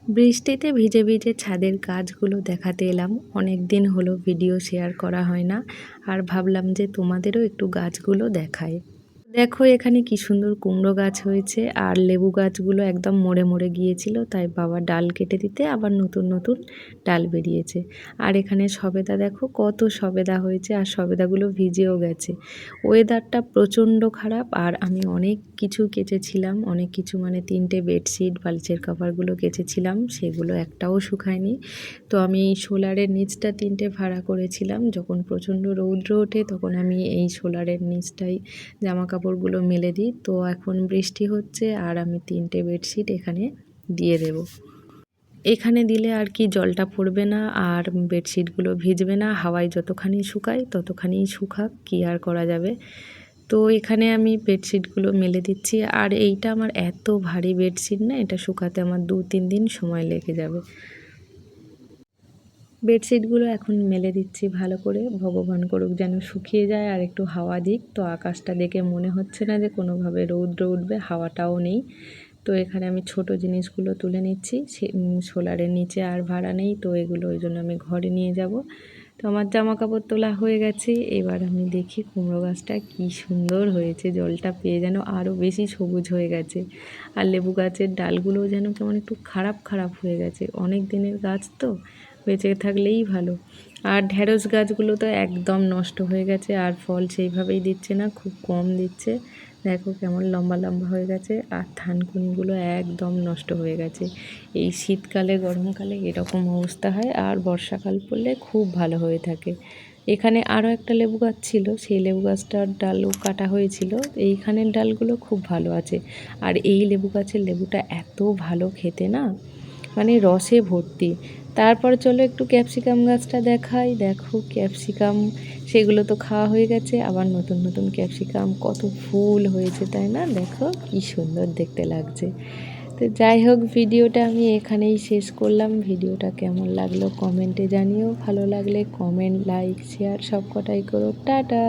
বৃষ্টিতে ভিজে ভিজে ছাদের গাছগুলো দেখাতে এলাম। অনেক দিন হলো ভিডিও শেয়ার করা হয় না, আর ভাবলাম যে তোমাদেরও একটু গাছগুলো দেখায়। দেখো এখানে কি সুন্দর কুমড়ো গাছ হয়েছে, আর লেবু গাছগুলো একদম মরে মরে গিয়েছিল, তাই বাবা ডাল কেটে দিতে আবার নতুন নতুন ডাল বেরিয়েছে। আর এখানে সবেদা দেখো কত সবেদা হয়েছে, আর সবেদাগুলো ভিজেও গেছে। ওয়েদারটা প্রচণ্ড খারাপ, আর আমি অনেক কিছু কেচেছিলাম, অনেক কিছু মানে 3টে বেডশিট, বালিশের কভারগুলো কেচেছিলাম, সেগুলো একটাও শুকায়নি। তো আমি এই সোলারের নিচটা 3টে ভাড়া করেছিলাম। যখন প্রচণ্ড রৌদ্র ওঠে তখন আমি এই সোলারের নিচটাই জামা কাপড়গুলো মেলে দিই। তো এখন বৃষ্টি হচ্ছে, আর আমি 3টে বেডশিট এখানে দিয়ে দেব। এখানে দিলে আর কি জলটা পড়বে না, আর বেডশিটগুলো ভিজবে না। হাওয়ায় যতখানি শুকায় ততখানি শুকাক, কী আর করা যাবে। তো এখানে আমি বেডশিটগুলো মেলে দিচ্ছি, আর এইটা আমার এত ভারী বেডশিট না, এটা শুকাতে আমার 2-3 দিন সময় লেগে যাবে। বেডশিটগুলো এখন মেলে দিচ্ছি ভালো করে, ভগবান করুক যেন শুকিয়ে যায় আর একটু হাওয়া দিক। তো আকাশটা দেখে মনে হচ্ছে না যে কোনোভাবে রৌদ্র উঠবে, হাওয়াটাও নেই। তো এখানে আমি ছোট জিনিসগুলো তুলে নিচ্ছি, সোলারের নিচে আর ভাড়া নেই, তো এগুলো ওই জন্য আমি ঘরে নিয়ে যাব। তো আমার জামা কাপড় তোলা হয়ে গেছে। এবার আমি দেখি কুমড়ো গাছটা কী সুন্দর হয়েছে, জলটা পেয়ে যেন আরও বেশি সবুজ হয়ে গেছে। আর লেবু গাছের ডালগুলোও যেন কেমন একটু খারাপ খারাপ হয়ে গেছে, অনেক দিনের গাছ তো, বেঁচে থাকলেই ভালো। আর ঢ্যাঁড়স গাছগুলো তো একদম নষ্ট হয়ে গেছে, আর ফল সেইভাবেই দিচ্ছে না, খুব কম দিচ্ছে। দেখো কেমন লম্বা লম্বা হয়ে গেছে, আর থানকুনিগুলো একদম নষ্ট হয়ে গেছে। এই শীতকালে গরমকালে এরকম অবস্থা হয়, আর বর্ষাকাল পড়লে খুব ভালো হয়ে থাকে। এখানে আরও একটা লেবু গাছ ছিল, সেই লেবু গাছটার ডালও কাটা হয়েছিল। এইখানের ডালগুলো খুব ভালো আছে। আর এই লেবু গাছের লেবুটা এত ভালো খেতে না, মানে রসে ভর্তি। তারপর চলো একটু ক্যাপসিকাম গাছটা দেখাই। দেখো ক্যাপসিকাম, সেগুলো তো খাওয়া হয়ে গেছে, আবার নতুন নতুন ক্যাপসিকাম কত ফুল হয়েছে, তাই না? দেখো কি সুন্দর দেখতে লাগছে। তো যাই হোক, ভিডিওটা আমি এখানেই শেষ করলাম। ভিডিওটা কেমন লাগলো কমেন্টে জানিও, ভালো লাগলে কমেন্ট, লাইক, শেয়ার সব কটাই করো। টাটা।